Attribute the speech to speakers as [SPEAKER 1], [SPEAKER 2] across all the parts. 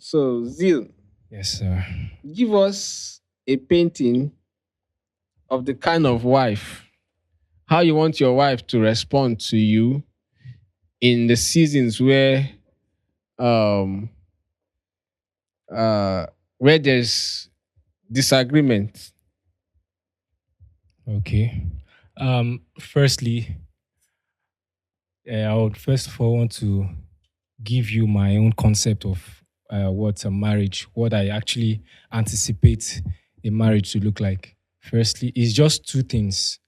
[SPEAKER 1] So Zeal,
[SPEAKER 2] Yes, sir.
[SPEAKER 1] give us a painting of the kind of wife, how you want your wife to respond to you in the seasons um uh where there's disagreement.
[SPEAKER 2] Okay. Firstly, I would first of all want to give you my own concept of what's a marriage, what I actually anticipate a marriage to look like. Firstly, it's just two things.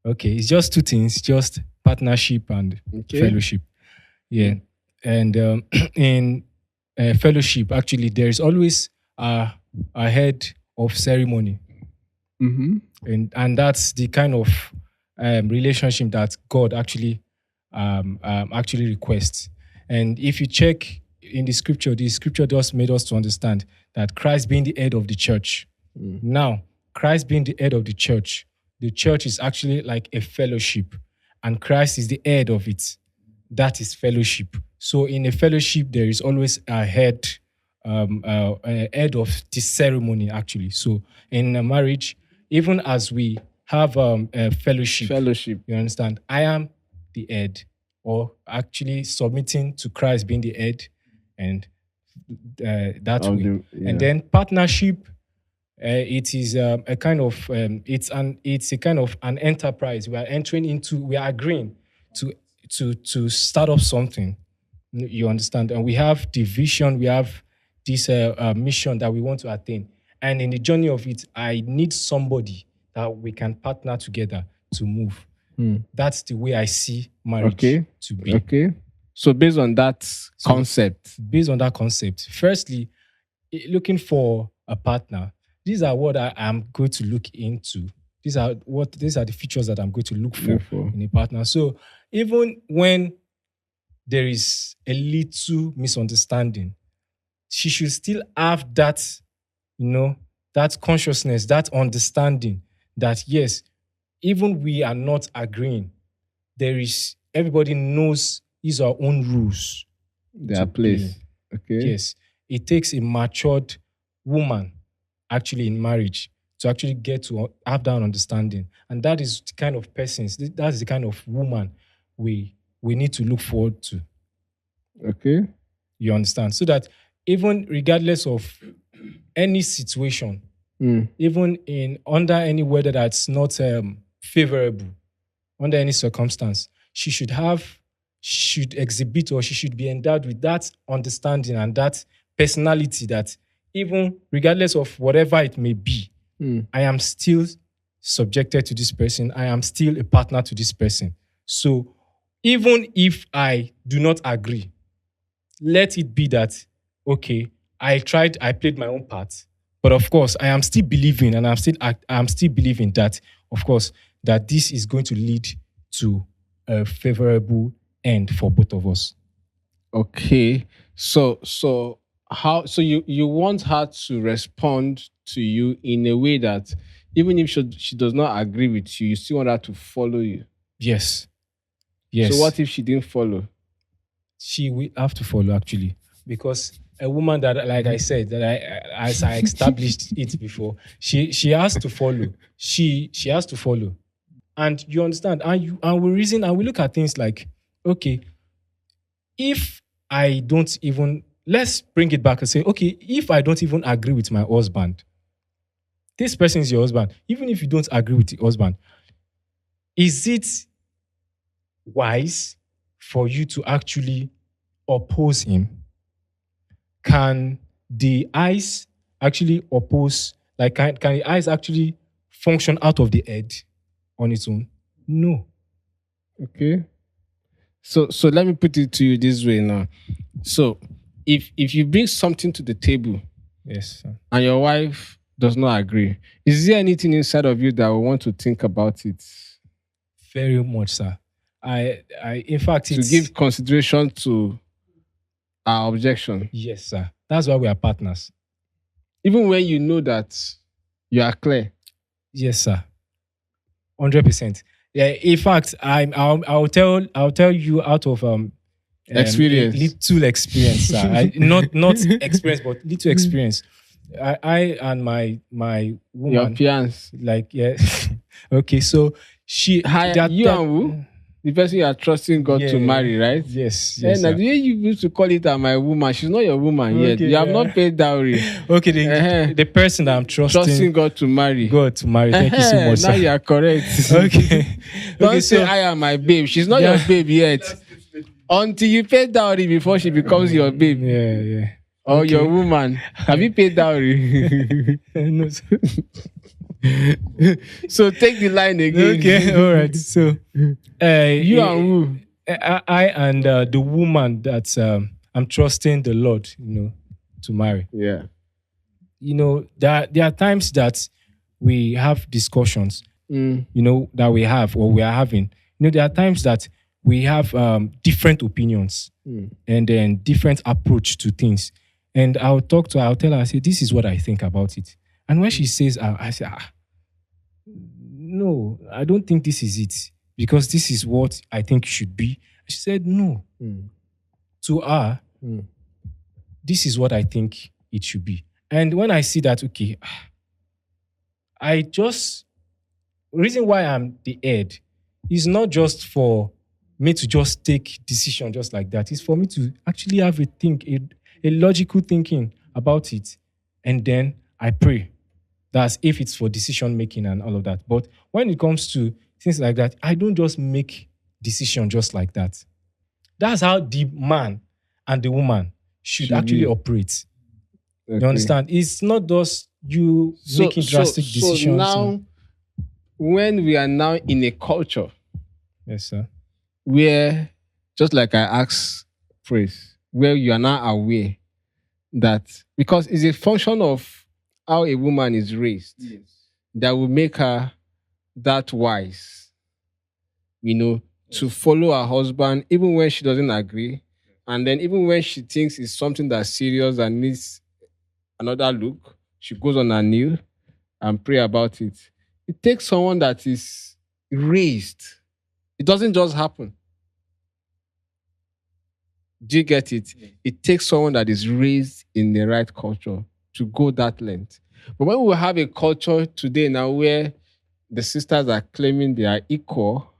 [SPEAKER 2] Okay, it's just two things, just partnership and
[SPEAKER 1] Okay.
[SPEAKER 2] fellowship. Yeah. And in fellowship, actually, there's always a head of ceremony.
[SPEAKER 1] Mm-hmm.
[SPEAKER 2] And that's the kind of relationship that God actually requests. And if you check in the scripture just made us to understand that Christ being the head of the church. Now, Christ being the head of the church is actually like a fellowship, and Christ is the head of it. That is fellowship. So in a fellowship, there is always a head of the ceremony, actually. So in a marriage, even as we have a fellowship,
[SPEAKER 1] Fellowship.
[SPEAKER 2] you understand, I am the head, or actually submitting to Christ being the head, and that
[SPEAKER 1] Of
[SPEAKER 2] way.
[SPEAKER 1] the
[SPEAKER 2] And
[SPEAKER 1] yeah.
[SPEAKER 2] then partnership, it is a kind of it's a kind of an enterprise. We are entering into. We are agreeing to to start up something. You understand? And we have the vision. We have this mission that we want to attain. And in the journey of it, I need somebody that we can partner together to move. That's the way I see marriage
[SPEAKER 1] Okay.
[SPEAKER 2] to be.
[SPEAKER 1] Okay. So based on that
[SPEAKER 2] So
[SPEAKER 1] concept.
[SPEAKER 2] based on that concept, firstly, looking for a partner, these are what I am going to look into. These are the features that I'm going to look for
[SPEAKER 1] Therefore.
[SPEAKER 2] in a partner. So even when there is a little misunderstanding, she should still have that, that consciousness, that understanding that yes, even we are not agreeing, there is everybody knows his or her own rules
[SPEAKER 1] Their
[SPEAKER 2] to play.
[SPEAKER 1] place. Okay.
[SPEAKER 2] Yes, it takes a matured woman actually in marriage to actually get to have that understanding, and that is the kind of persons. That's the kind of woman we need to look forward to.
[SPEAKER 1] Okay.
[SPEAKER 2] You understand? So that even regardless of any situation, even in under any weather that's not favorable, under any circumstance, should exhibit, or she should be endowed with that understanding and that personality that even regardless of whatever it may be, I am still subjected to this person. I am still a partner to this person. So even if I do not agree, let it be that, okay, I played my own part. But of course, I am still believing, and I'm still believing that, of course, that this is going to lead to a favorable end for both of us.
[SPEAKER 1] Okay. So how so you want her to respond to you in a way that even if she does not agree with you, you still want her to follow you.
[SPEAKER 2] Yes.
[SPEAKER 1] So
[SPEAKER 2] Yes.
[SPEAKER 1] what if she didn't follow?
[SPEAKER 2] She will have to follow, actually, because a woman that, like I said, that as I established it before, she has to follow. She has to follow, and you understand, and we reason, and we look at things like, okay, if I don't even, let's bring it back and say, okay, if I don't even agree with my husband, this person is your husband. Even if you don't agree with the husband, is it wise for you to actually oppose him? Can the eyes actually oppose, like, can the eyes actually function out of the head on its own? No.
[SPEAKER 1] Okay. So let me put it to you this way now. So if you bring something to the table
[SPEAKER 2] Yes, sir.
[SPEAKER 1] and your wife does not agree, is there anything inside of you that will want to think about it?
[SPEAKER 2] Very much, sir. In fact,
[SPEAKER 1] To
[SPEAKER 2] it's,
[SPEAKER 1] give consideration to our objection.
[SPEAKER 2] yes, sir. That's why we are partners.
[SPEAKER 1] Even when you know that you are clear.
[SPEAKER 2] Yes, sir. 100%. Yeah. In fact, I'll tell you out of
[SPEAKER 1] Experience.
[SPEAKER 2] Little experience, sir. Not experience, but little experience. I and my
[SPEAKER 1] Your
[SPEAKER 2] woman,
[SPEAKER 1] fiance.
[SPEAKER 2] like, yeah. Okay, so she
[SPEAKER 1] You and who? The person you are trusting God to
[SPEAKER 2] Yeah.
[SPEAKER 1] marry, right?
[SPEAKER 2] Yes,
[SPEAKER 1] And
[SPEAKER 2] yes.
[SPEAKER 1] the
[SPEAKER 2] Sir.
[SPEAKER 1] way you used to call it my woman, she's not your woman yet.
[SPEAKER 2] Okay,
[SPEAKER 1] You have
[SPEAKER 2] yeah.
[SPEAKER 1] not paid dowry.
[SPEAKER 2] Okay,
[SPEAKER 1] Uh-huh.
[SPEAKER 2] the person that I'm
[SPEAKER 1] Trusting God to marry.
[SPEAKER 2] God to marry. Thank you so
[SPEAKER 1] Uh-huh.
[SPEAKER 2] much,
[SPEAKER 1] Now
[SPEAKER 2] sir.
[SPEAKER 1] you are correct.
[SPEAKER 2] Okay.
[SPEAKER 1] Don't
[SPEAKER 2] Okay,
[SPEAKER 1] say
[SPEAKER 2] so
[SPEAKER 1] I am my babe. She's not
[SPEAKER 2] Yeah.
[SPEAKER 1] your babe yet. Until you pay dowry before she becomes your babe.
[SPEAKER 2] yeah.
[SPEAKER 1] Or
[SPEAKER 2] Okay.
[SPEAKER 1] your woman. Have you paid dowry?
[SPEAKER 2] No, sir.
[SPEAKER 1] So take the line again.
[SPEAKER 2] Okay, all right. So,
[SPEAKER 1] You and who?
[SPEAKER 2] I and the woman that I'm trusting the Lord, to marry.
[SPEAKER 1] Yeah.
[SPEAKER 2] There are times that we have discussions, that we have or we are having. There are times that we have different opinions and then different approach to things. And I'll tell her, I say, this is what I think about it. And when she says, I say, no, I don't think this is it because this is what I think it should be. She said, no. To her, this is what I think it should be. And when I see that, okay, reason why I'm the head is not just for me to just take decision just like that. It's for me to actually have a logical thinking about it. And then I pray. That's if it's for decision making and all of that. But when it comes to things like that, I don't just make decision just like that. That's how the man and the woman should actually operate.
[SPEAKER 1] Okay.
[SPEAKER 2] You understand? It's not just you making drastic decisions.
[SPEAKER 1] So now, when we are now in a culture,
[SPEAKER 2] yes, sir,
[SPEAKER 1] where, just like I asked Praise, where you are now aware that, because it's a function of how a woman is raised, that will make her that wise, to follow her husband, even when she doesn't agree. And then even when she thinks it's something that's serious and needs another look, she goes on her knee and pray about it. It takes someone that is raised. It doesn't just happen. Do you get it? It takes someone that is raised in the right culture to go that length. But when we have a culture today now where the sisters are claiming they are equal,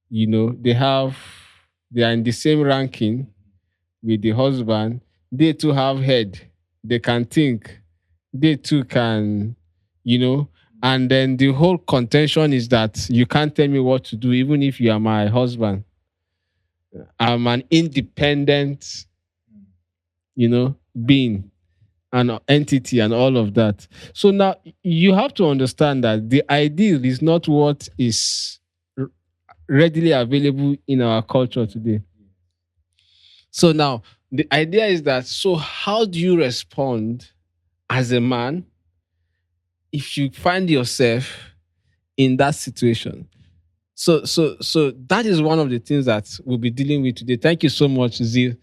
[SPEAKER 1] they are in the same ranking with the husband, they too have head, they can think, they too can, and then the whole contention is that you can't tell me what to do, even if you are my husband. I'm an independent, being, an entity and all of that. So now you have to understand that the ideal is not what is readily available in our culture today. So now the idea is that, so how do you respond as a man if you find yourself in that situation? So that is one of the things that we'll be dealing with today. Thank you so much, Zil.